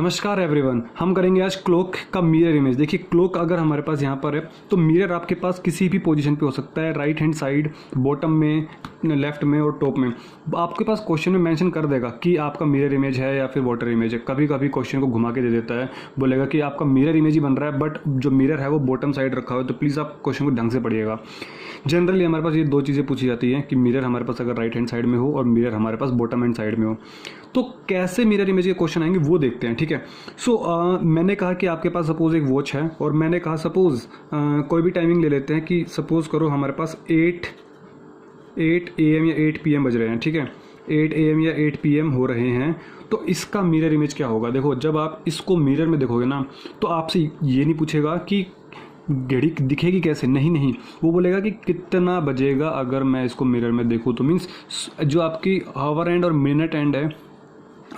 नमस्कार एवरीवन, हम करेंगे आज क्लॉक का मिरर इमेज। देखिए क्लॉक अगर हमारे पास यहाँ पर है तो मिरर आपके पास किसी भी पोजीशन पे हो सकता है, राइट हैंड साइड, बॉटम में, लेफ्ट में और टॉप में। आपके पास क्वेश्चन में मेंशन कर देगा कि आपका मिरर इमेज है या फिर वाटर इमेज है। कभी कभी क्वेश्चन को घुमा के दे देता है, बोलेगा कि आपका मिरर इमेज ही बन रहा है बट जो मिरर है वो बॉटम साइड रखा हुआ है। तो प्लीज़ आप क्वेश्चन को ढंग से पढ़िएगा। जनरली हमारे पास ये दो चीज़ें पूछी जाती हैं कि मिरर हमारे पास अगर राइट हैंड साइड में हो और मिरर हमारे पास बॉटम हैंड साइड में हो। तो कैसे मिरर इमेज के क्वेश्चन आएंगे वो देखते हैं, ठीक है। मैंने कहा कि आपके पास सपोज एक वॉच है और मैंने कहा सपोज कोई भी टाइमिंग ले लेते हैं कि सपोज करो हमारे पास 8 AM या 8 PM बज रहे हैं, ठीक है। 8 AM या 8 PM हो रहे हैं तो इसका मिरर इमेज क्या होगा। देखो जब आप इसको मिरर में देखोगे ना तो आपसे ये नहीं पूछेगा कि घड़ी दिखेगी कैसे, नहीं, वो बोलेगा कि कितना बजेगा अगर मैं इसको मिरर में देखूँ। तो मीन्स जो आपकी आवर एंड और मिनट एंड है,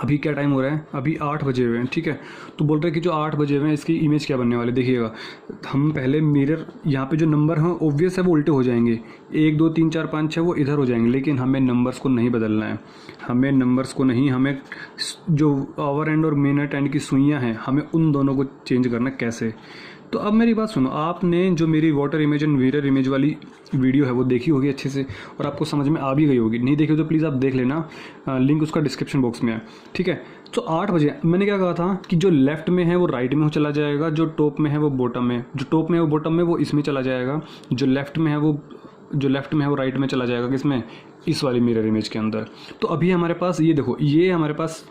अभी क्या टाइम हो रहा है, अभी 8 बजे हुए हैं, ठीक है। तो बोल रहे हैं कि जो 8 बजे हुए हैं इसकी इमेज क्या बनने वाली। देखिएगा हम पहले मिरर, यहाँ पे जो नंबर हैं ऑब्वियस है वो उल्टे हो जाएंगे, 1 2 3 4 5 6 वो इधर हो जाएंगे। लेकिन हमें नंबर्स को नहीं बदलना है, हमें जो आवर एंड और मिनट एंड की सुइयाँ हैं हमें उन दोनों को चेंज करना कैसे। तो अब मेरी बात सुनो, आपने जो मेरी water image and mirror image वाली वीडियो है वो देखी होगी अच्छे से और आपको समझ में आ भी गई होगी। नहीं देखी तो प्लीज़ आप देख लेना, लिंक उसका डिस्क्रिप्शन बॉक्स में है, ठीक है। तो 8 बजे मैंने क्या कहा था कि जो लेफ्ट में है वो राइट में चला जाएगा, जो टॉप में है वो बॉटम में, जो टॉप में है वो बॉटम में वो इसमें चला जाएगा, जो लेफ्ट में है वो राइट में चला जाएगा, किसमें, इस वाली मिरर इमेज के अंदर। तो अभी हमारे पास ये देखो, ये हमारे पास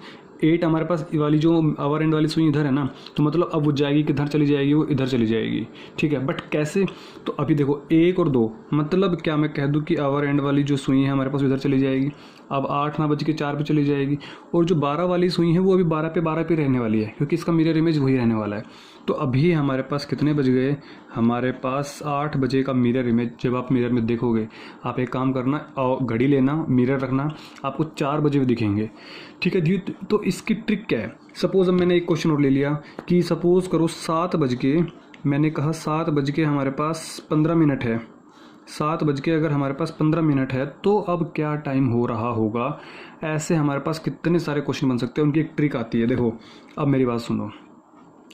8 हमारे पास वाली जो आवर एंड वाली सुई इधर है ना, तो मतलब अब वो जाएगी किधर चली जाएगी, वो इधर चली जाएगी, ठीक है। बट कैसे, तो अभी देखो 1 और 2, मतलब क्या मैं कह दूँ कि आवर एंड वाली जो सुई है हमारे पास इधर चली जाएगी, अब 8 9 बज के 4 पे चली जाएगी। और जो 12 वाली सुई है वो अभी 12 पे रहने वाली है क्योंकि इसका मिरर इमेज वही रहने वाला है। तो अभी हमारे पास कितने बज गए, हमारे पास 8 बजे का मिरर इमेज। जब आप मिरर में देखोगे आप एक काम करना, घड़ी लेना, मिरर रखना, आपको 4 बजे भी दिखेंगे, ठीक है जी। तो इसकी ट्रिक क्या है, सपोज अब मैंने एक क्वेश्चन और ले लिया कि सपोज करो 7 बज के, मैंने कहा 7 बज के हमारे पास 15 मिनट है, 7 बज के अगर हमारे पास 15 मिनट है तो अब क्या टाइम हो रहा होगा। ऐसे हमारे पास कितने सारे क्वेश्चन बन सकते हैं, उनकी एक ट्रिक आती है। देखो अब मेरी बात सुनो,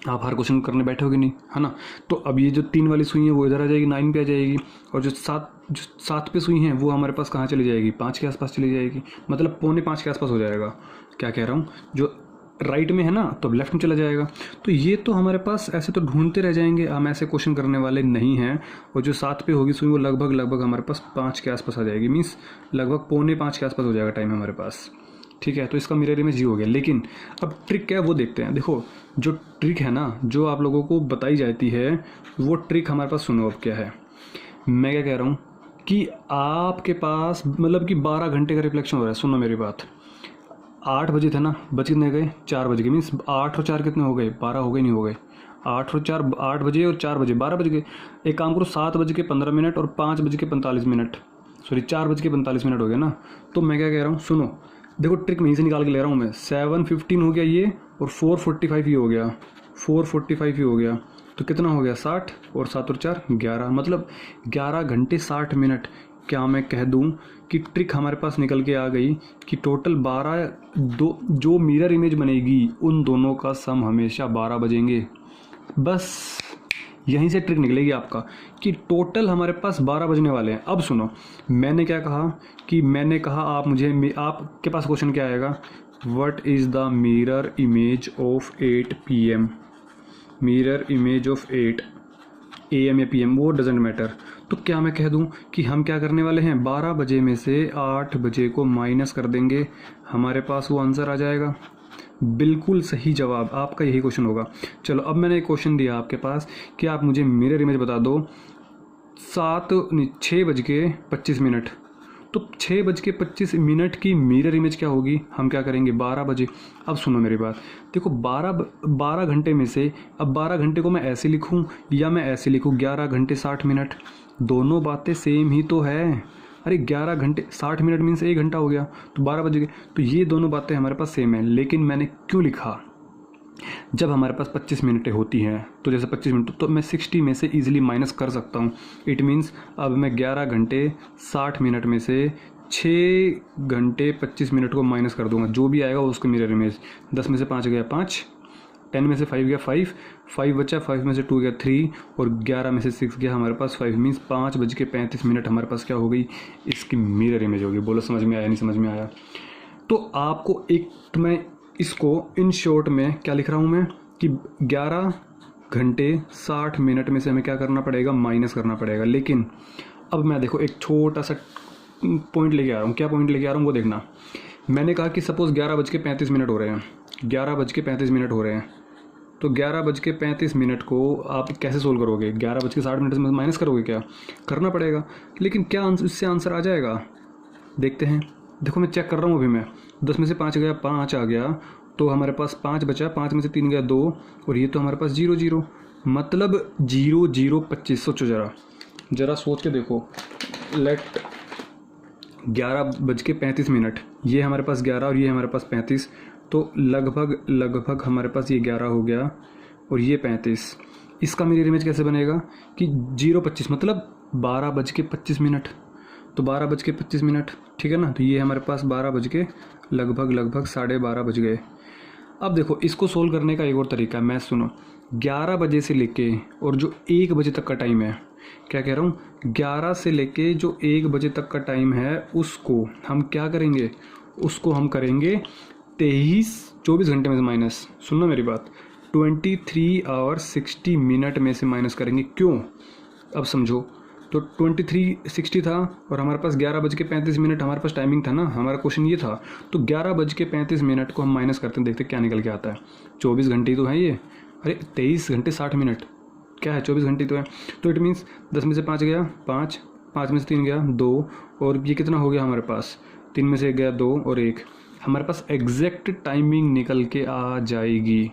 आप हर क्वेश्चन करने बैठोगे नहीं, है ना। तो अब ये जो 3 वाली सुई है वो इधर आ जाएगी, 9 पे आ जाएगी, और जो 7 पे सुई है वो हमारे पास कहाँ चली जाएगी, 5 के आसपास चली जाएगी, मतलब 4:45 के आसपास हो जाएगा। क्या कह रहा हूँ, जो राइट में है ना तो लेफ्ट में चला जाएगा। तो ये तो हमारे पास ऐसे तो ढूंढते रह जाएंगे, हम ऐसे क्वेश्चन करने वाले नहीं हैं। और जो 7 पे होगी सुई वो लगभग हमारे पास 5 के आसपास आ जाएगी, मीन्स लगभग 4:45 के आसपास हो जाएगा टाइम हमारे पास, ठीक है। तो इसका मिरर इमेज ये हो गया। लेकिन अब ट्रिक क्या है वो देखते हैं। देखो जो ट्रिक है ना, जो आप लोगों को बताई जाती है वो ट्रिक हमारे पास सुनो अब क्या है। मैं क्या कह रहा हूँ कि आपके पास मतलब कि 12 घंटे का रिफ्लेक्शन हो रहा है। सुनो मेरी बात, 8 बजे थे ना, बज कितने गए, 4 बज गए, मीन्स 8 और 4 कितने हो गए, 12 हो गए, नहीं हो गए, 8 और 4 8 बजे और 4 बजे 12 बज गए। एक काम करो, 7 बज के 15 मिनट और 5 बज के 45 मिनट, सॉरी 4 बज के 45 मिनट हो गया ना। तो मैं क्या कह रहा हूँ, सुनो देखो ट्रिक मैं यहीं से निकाल के ले रहा हूँ मैं। 7:15 हो गया ये, और 4:45 ही हो गया, 4:45 ही हो गया, तो कितना हो गया 60, और 7 और 4 11, मतलब 11 घंटे 60 मिनट। क्या मैं कह दूं कि ट्रिक हमारे पास निकल के आ गई कि टोटल 12 जो मिरर इमेज बनेगी उन दोनों का सम हमेशा 12 बजेंगे। बस यहीं से ट्रिक निकलेगी आपका कि टोटल हमारे पास 12 बजने वाले हैं। अब सुनो, मैंने क्या कहा कि मैंने कहा आपके पास क्वेश्चन क्या आएगा, what is the mirror image of 8 PM, mirror image of 8 AM या PM, वो डजेंट मैटर। तो क्या मैं कह दूं कि हम क्या करने वाले हैं, 12 बजे में से 8 बजे को माइनस कर देंगे, हमारे पास वो आंसर आ जाएगा। बिल्कुल सही जवाब आपका यही क्वेश्चन होगा। चलो अब मैंने एक क्वेश्चन दिया आपके पास कि आप मुझे मिरर इमेज बता दो 6 बज के 25 मिनट। तो 6 बज के 25 मिनट की मिरर इमेज क्या होगी, हम क्या करेंगे 12 बजे। अब सुनो मेरी बात, देखो 12 घंटे में से, अब 12 घंटे को मैं ऐसे लिखूं या मैं ऐसे लिखूं 11 घंटे 60 मिनट, दोनों बातें सेम ही तो है। अरे 11 घंटे 60 मिनट मीन्स 1 घंटा हो गया, तो 12 बज गए। तो ये दोनों बातें हमारे पास सेम है। लेकिन मैंने क्यों लिखा, जब हमारे पास 25 मिनटें होती हैं तो जैसे 25 मिनट तो मैं 60 में से ईजिली माइनस कर सकता हूँ। इट मीन्स अब मैं 11 घंटे 60 मिनट में से 6 घंटे 25 मिनट को माइनस कर दूंगा, जो भी आएगा उसको मिरर इमेज, 10 में से 5 गया 5, 10 में से 5 गया 5 बचा, 5 में से 2 गया 3 और 11 में से 6 गया हमारे पास 5 मीन्स 5:35 हमारे पास क्या हो गई, इसकी मिरर इमेज होगी। बोलो समझ में आया नहीं समझ में आया? तो आपको एक मैं इसको इन शॉर्ट में क्या लिख रहा हूँ मैं कि 11 घंटे 60 मिनट में से हमें क्या करना पड़ेगा, माइनस करना पड़ेगा। लेकिन अब मैं देखो एक छोटा सा पॉइंट लेके आ रहा हूँ। क्या पॉइंट लेके आ रहा हूँ वो देखना। मैंने कहा कि सपोज़ 11:35 हो रहे हैं, 11:35 हो रहे हैं, तो 11:35 को आप कैसे सोल्व करोगे? 11:60 में माइनस करोगे? क्या करना पड़ेगा। लेकिन क्या इससे आंसर आ जाएगा? देखते हैं। देखो मैं चेक कर रहा हूँ अभी। मैं 10 में से 5 गया, 5 आ गया, तो हमारे पास 5 बचा, 5 में से 3 गया 2 और ये तो हमारे पास 0 0 मतलब 0 0 25। सोचो ज़रा सोच के देखो। लेट 11:35 ये हमारे पास 11 और ये हमारे पास 35, तो लगभग हमारे पास ये 11 हो गया और ये 35। इसका मिरर इमेज कैसे बनेगा कि 0:25 मतलब 12:25, तो 12:25, ठीक है ना। तो ये हमारे पास 12 लगभग 12:30 बज गए। अब देखो इसको सोल्व करने का एक और तरीका है। मैं सुनो, 11 बजे से लेके और जो 1 बजे तक का टाइम है, क्या कह रहा हूँ, 11 से लेके जो 1 बजे तक का टाइम है उसको हम क्या करेंगे, उसको हम करेंगे 24 घंटे में से माइनस। सुनना मेरी बात, 23 आवर 60 मिनट में से माइनस करेंगे। क्यों? अब समझो। तो 23:60 था और हमारे पास 11:35 हमारे पास टाइमिंग था ना। हमारा क्वेश्चन ये था, तो 11:35 को हम माइनस करते हैं, देखते क्या निकल के आता है। 24 घंटे तो है ये, अरे 23 घंटे 60 मिनट क्या है, 24 घंटे तो है। तो इट मीन्स 10 में से 5 गया 5, 5 में से 3 गया 2 और ये कितना हो गया हमारे पास, 3 में से 1 गया 2 और 1। हमारे पास एग्जैक्ट टाइमिंग निकल के आ जाएगी।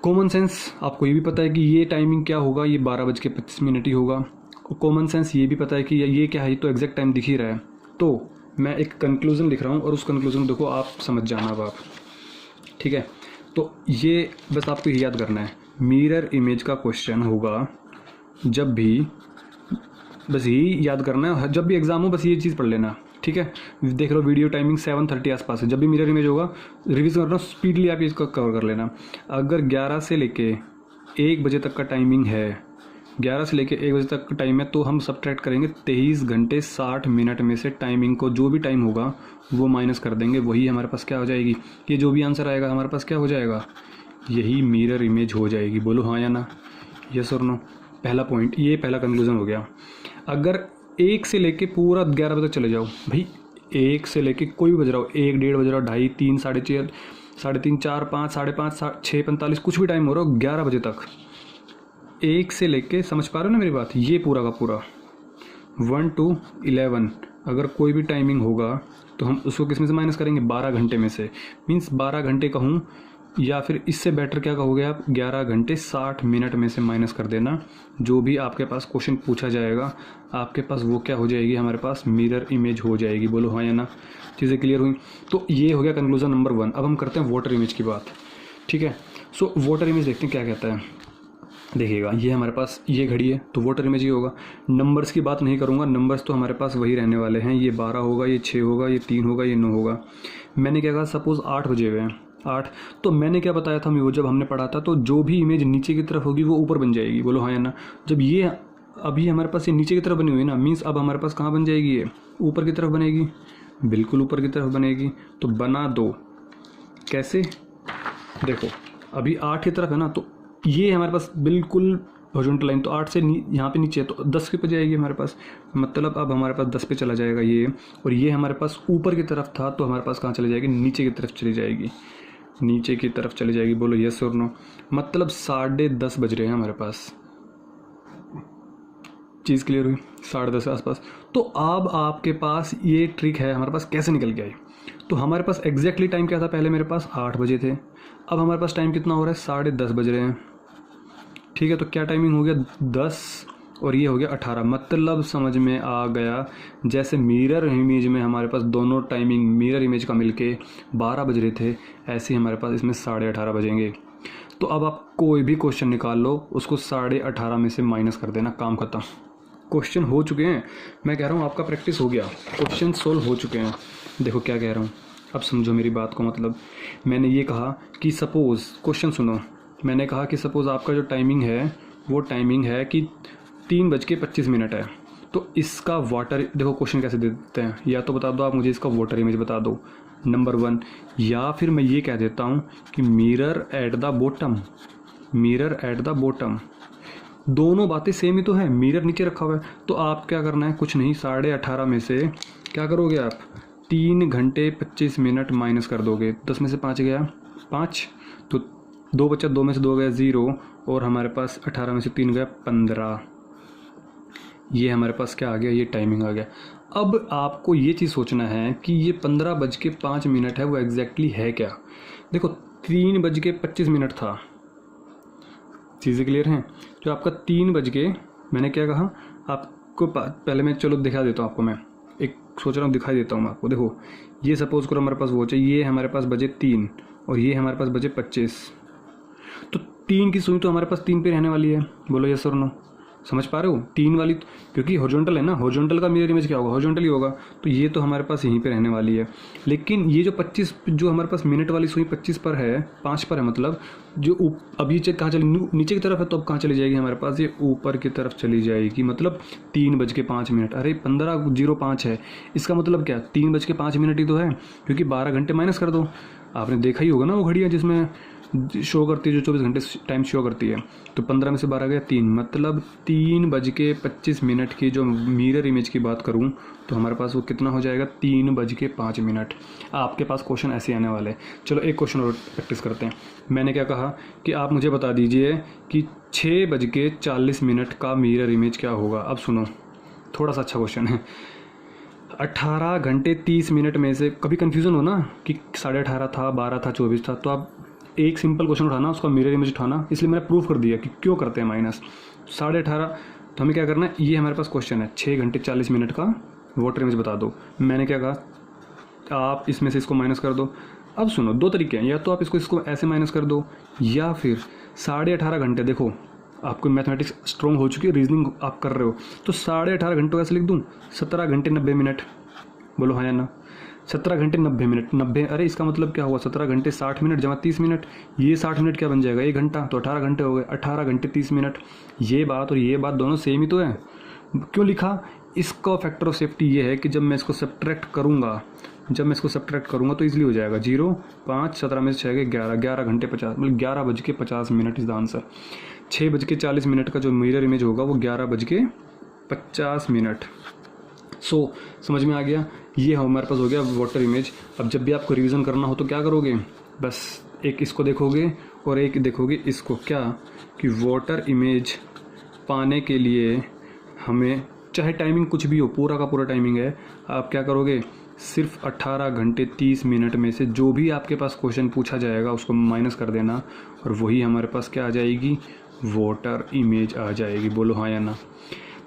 कॉमन सेंस आपको ये भी पता है कि ये टाइमिंग क्या होगा, ये 12:25 ही होगा। कॉमन सेंस ये भी पता है कि ये क्या है, तो एग्जैक्ट टाइम दिख ही रहा है। तो मैं एक कंक्लूजन लिख रहा हूँ और उस कंक्लूजन देखो आप समझ जाना अब आप, ठीक है। तो ये बस आपको याद करना है, मिरर इमेज का क्वेश्चन होगा जब भी, बस यही याद करना है, जब भी एग्जाम हो बस ये चीज़ पढ़ लेना, ठीक है। देख लो वीडियो टाइमिंग 7:30 आसपास है। जब भी मिरर इमेज होगा रिवीज करना, स्पीडली आप इसको कवर कर लेना। अगर 11 से लेके 1 बजे तक का टाइमिंग है, 11 से लेके 1 बजे तक का टाइम है, तो हम सब्ट्रैक्ट करेंगे 23 घंटे 60 मिनट में से टाइमिंग को, जो भी टाइम होगा वो माइनस कर देंगे, वही हमारे पास क्या हो जाएगी, ये जो भी आंसर आएगा हमारे पास क्या हो जाएगा, यही मिरर इमेज हो जाएगी। बोलो हाँ या ना, यस और नो। पहला पॉइंट, ये पहला कंक्लूजन हो गया। अगर 1 से लेके पूरा 11 बजे तक चले जाओ भाई, 1 से लेके कोई भी बज रहा हो, 1 1:30 बज रहा हो, 2:30 3 4:30 3:30 4 5 5:30 6:45 कुछ भी टाइम हो रहा हो, 11 बजे तक 1 से लेके, समझ पा रहे हो ना मेरी बात, ये पूरा का पूरा 1 to 11 अगर कोई भी टाइमिंग होगा तो हम उसको किस में से माइनस करेंगे, 12 घंटे में से। मीन्स 12 घंटे कहूँ या फिर इससे बेटर क्या कहोगे आप, 11 घंटे 60 मिनट में से माइनस कर देना। जो भी आपके पास क्वेश्चन पूछा जाएगा आपके पास वो क्या हो जाएगी, हमारे पास मिरर इमेज हो जाएगी। बोलो हाँ या ना, चीज़ें क्लियर हुई। तो ये हो गया कंक्लूजन नंबर 1। अब हम करते हैं वाटर इमेज की बात, ठीक है। सो वाटर इमेज देखते हैं क्या कहता है। देखिएगा ये हमारे पास ये घड़ी है, तो वाटर इमेज ये होगा। नंबर्स की बात नहीं करूँगा, नंबर्स तो हमारे पास वही रहने वाले हैं। ये 12 होगा, ये 6 होगा, ये 3 होगा, ये 9 होगा। मैंने क्या कहा, सपोज़ 8 बजे हुए हैं, 8, तो मैंने क्या बताया था, वो जब हमने पढ़ा था, तो जो भी इमेज नीचे की तरफ होगी वो ऊपर बन जाएगी। बोलो हाँ या ना। जब ये अभी हमारे पास ये नीचे की तरफ बनी हुई है ना, मीन्स अब हमारे पास कहाँ बन जाएगी, ये ऊपर की तरफ बनेगी, बिल्कुल ऊपर की तरफ बनेगी। तो बना दो, कैसे, देखो अभी 8 की तरफ है ना, तो ये हमारे पास बिल्कुल हॉरिजॉन्टल लाइन, तो 8 से यहाँ पे नीचे है तो 10 पे जाएगी हमारे पास, मतलब अब हमारे पास 10 पे चला जाएगा ये। और ये हमारे पास ऊपर की तरफ था, तो हमारे पास कहाँ चली जाएगी, नीचे की तरफ चली जाएगी, नीचे की तरफ चली जाएगी। बोलो यस और नो। मतलब 10:30 बज रहे हैं हमारे पास। चीज़ क्लियर हुई, 10:30 के आसपास। तो अब आपके पास ये ट्रिक है हमारे पास कैसे निकल के आई। तो हमारे पास एग्जैक्टली टाइम क्या था, पहले मेरे पास 8 बजे थे, अब हमारे पास टाइम कितना हो रहा है, 10:30 बज रहे हैं, ठीक है। तो क्या टाइमिंग हो गया, 10 और ये हो गया 18। मतलब समझ में आ गया, जैसे मिरर इमेज में हमारे पास दोनों टाइमिंग मिरर इमेज का मिलके 12 बज रहे थे, ऐसे ही हमारे पास इसमें 18:30 बजेंगे। तो अब आप कोई भी क्वेश्चन निकाल लो, उसको 18:30 में से माइनस कर देना, काम खत्म। क्वेश्चन हो चुके हैं, मैं कह रहा हूँ आपका प्रैक्टिस हो गया, क्वेश्चन सोल्व हो चुके हैं। देखो क्या कह रहा हूँ, अब समझो मेरी बात को, मतलब मैंने ये कहा कि सपोज़, क्वेश्चन सुनो, मैंने कहा कि सपोज़ आपका जो टाइमिंग है वो टाइमिंग है कि 3:25 है, तो इसका वाटर, देखो क्वेश्चन कैसे दे देते हैं, या तो बता दो आप मुझे इसका वाटर इमेज बता दो, नंबर 1, या फिर मैं ये कह देता हूँ कि mirror at the bottom, mirror at the bottom. दोनों बातें सेम ही तो है, मिरर नीचे रखा हुआ है, तो आप क्या करना है, कुछ नहीं, 18.5 में से क्या करोगे आप, 3:25 माइनस कर दोगे, 10 में से 5 गया 5, तो 2 बचा, 2 में से 2 गया 0, और हमारे पास 18 में से 3 गया 15। ये हमारे पास क्या आ गया, ये टाइमिंग आ गया। अब आपको ये चीज़ सोचना है कि ये 15:05 है वो एग्जैक्टली है क्या। देखो 3:25 था, चीज़ें क्लियर हैं। जो आपका 3 मैंने क्या कहा आपको, पहले मैं चलो दिखा देता हूँ आपको, मैं एक सोच रहा हूँ दिखाई देता हूँ मैं आपको। देखो ये सपोज करो हमारे पास वो चाहिए, ये हमारे पास बजे 3 और ये हमारे पास बजे 25, तो 3 की सुई तो हमारे पास 3 पे रहने वाली है, बोलो यस और नो, समझ पा रहे हो। 3 वाली, क्योंकि हॉरिजॉन्टल है ना, हॉरिजॉन्टल का मिरर इमेज क्या होगा, हॉरिजॉन्टल ही होगा, तो ये तो हमारे पास यहीं पे रहने वाली है। लेकिन ये जो 25, जो हमारे पास मिनट वाली सुई 25 पर है, 5 पर है, मतलब जो अब ये कहाँ चली, नीचे की तरफ है, तो अब कहाँ चली जाएगी हमारे पास, ये ऊपर की तरफ चली जाएगी, मतलब 3:05। अरे 15:05 है, इसका मतलब क्या, 3:05 ही तो है, क्योंकि 12 घंटे माइनस कर दो। आपने देखा ही होगा ना वो घड़ियाँ जिसमें शो करती है, जो 24 घंटे टाइम शो करती है, तो 15 में से 12 गया 3, मतलब 3:25 की जो मिरर इमेज की बात करूं तो हमारे पास वो कितना हो जाएगा, 3:05। आपके पास क्वेश्चन ऐसे आने वाले हैं। चलो एक क्वेश्चन और प्रैक्टिस करते हैं। मैंने क्या कहा कि आप मुझे बता दीजिए कि 6:40 का मिरर इमेज क्या होगा। अब सुनो, थोड़ा सा अच्छा क्वेश्चन है। 18 घंटे 30 मिनट में से, कभी कन्फ्यूज़न हो ना कि 18:30 था, 12 था, 24 था, तो आप एक सिंपल क्वेश्चन उठाना, उसका मिरर इमेज उठाना, इसलिए मैंने प्रूफ कर दिया कि क्यों करते हैं माइनस। 18:30, तो हमें क्या करना है, ये हमारे पास क्वेश्चन है, 6:40 का वाटर इमेज बता दो। मैंने क्या कहा, आप इसमें से इसको माइनस कर दो। अब सुनो, 2 तरीके हैं, या तो आप इसको ऐसे माइनस कर दो, या फिर 18.5 घंटे, देखो आपको मैथमेटिक्स स्ट्रॉन्ग हो चुकी है, रीजनिंग आप कर रहे हो, तो 18.5 घंटों कैसे लिख दूँ, 17 घंटे 90 मिनट, बोलो हाँ या ना। 17 घंटे 90 मिनट, 90, अरे इसका मतलब क्या हुआ, 17 घंटे 60 मिनट जमा 30 मिनट, ये 60 मिनट क्या बन जाएगा, 1 घंटा, तो 18 घंटे हो गए, 18 घंटे 30 मिनट। ये बात और ये बात दोनों सेम ही तो है। क्यों लिखा, इसका फैक्टर ऑफ सेफ्टी ये है कि जब मैं इसको सब्ट्रैक्ट करूँगा, तो ईजिली हो जाएगा। 0, 5, 17 में से 6 गए 11, 11 घंटे 50, मतलब 11:50 इज द आंसर। 6:40 का जो मिरर इमेज होगा वो 11:50। सो समझ में आ गया, ये हमारे पास हो गया वाटर इमेज। अब जब भी आपको रिवीजन करना हो तो क्या करोगे, बस एक इसको देखोगे और एक देखोगे इसको, क्या कि वाटर इमेज पाने के लिए हमें चाहे टाइमिंग कुछ भी हो, पूरा का पूरा टाइमिंग है, आप क्या करोगे, सिर्फ 18 घंटे 30 मिनट में से जो भी आपके पास क्वेश्चन पूछा जाएगा उसको माइनस कर देना, और वही हमारे पास क्या आ जाएगी, वाटर इमेज आ जाएगी। बोलो हाँ या ना।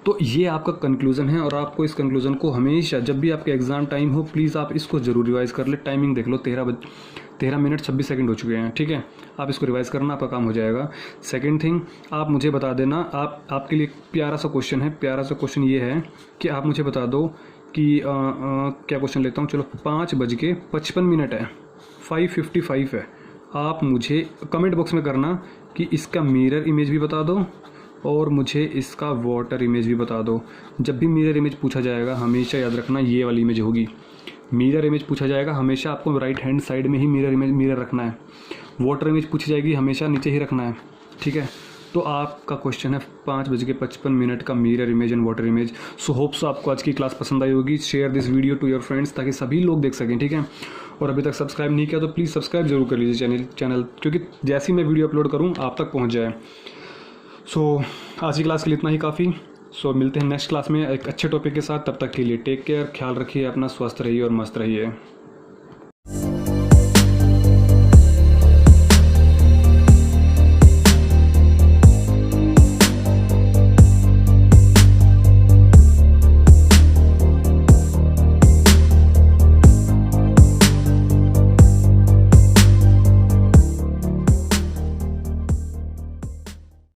तो ये आपका कंक्लूज़न है, और आपको इस कंक्लूज़न को हमेशा जब भी आपके एग्ज़ाम टाइम हो, प्लीज़ आप इसको ज़रूर रिवाइज़ कर ले। टाइमिंग देख लो, 13 मिनट 26 सेकंड हो चुके हैं, ठीक है। आप इसको रिवाइज़ करना, आपका काम हो जाएगा। सेकंड थिंग, आप मुझे बता देना, आपके लिए प्यारा सा क्वेश्चन है, प्यारा सा क्वेश्चन ये है कि आप मुझे बता दो कि क्या क्वेश्चन लेता हूँ, चलो 5:55 है, 5:55 है। आप मुझे कमेंट बॉक्स में करना कि इसका मिरर इमेज भी बता दो और मुझे इसका वाटर इमेज भी बता दो। जब भी मिरर इमेज पूछा जाएगा हमेशा याद रखना ये वाली इमेज होगी। मिरर इमेज पूछा जाएगा हमेशा आपको राइट हैंड साइड में ही मिरर रखना है। वाटर इमेज पूछी जाएगी हमेशा नीचे ही रखना है, ठीक है। तो आपका क्वेश्चन है 5:55 का mirror image and water image. So hope so आपको आज की क्लास पसंद आई होगी। Share this video to your friends ताकि सभी लोग देख सकें, ठीक है। और अभी तक सब्सक्राइब नहीं किया तो प्लीज़ सब्सक्राइब जरूर कर लीजिए चैनल, क्योंकि जैसे ही मैं वीडियो अपलोड करूँ आप तक पहुँच जाए। सो आज की क्लास के लिए इतना ही काफ़ी। सो मिलते हैं नेक्स्ट क्लास में एक अच्छे टॉपिक के साथ। तब तक के लिए टेक केयर, ख्याल रखिए अपना, स्वस्थ रहिए और मस्त रहिए।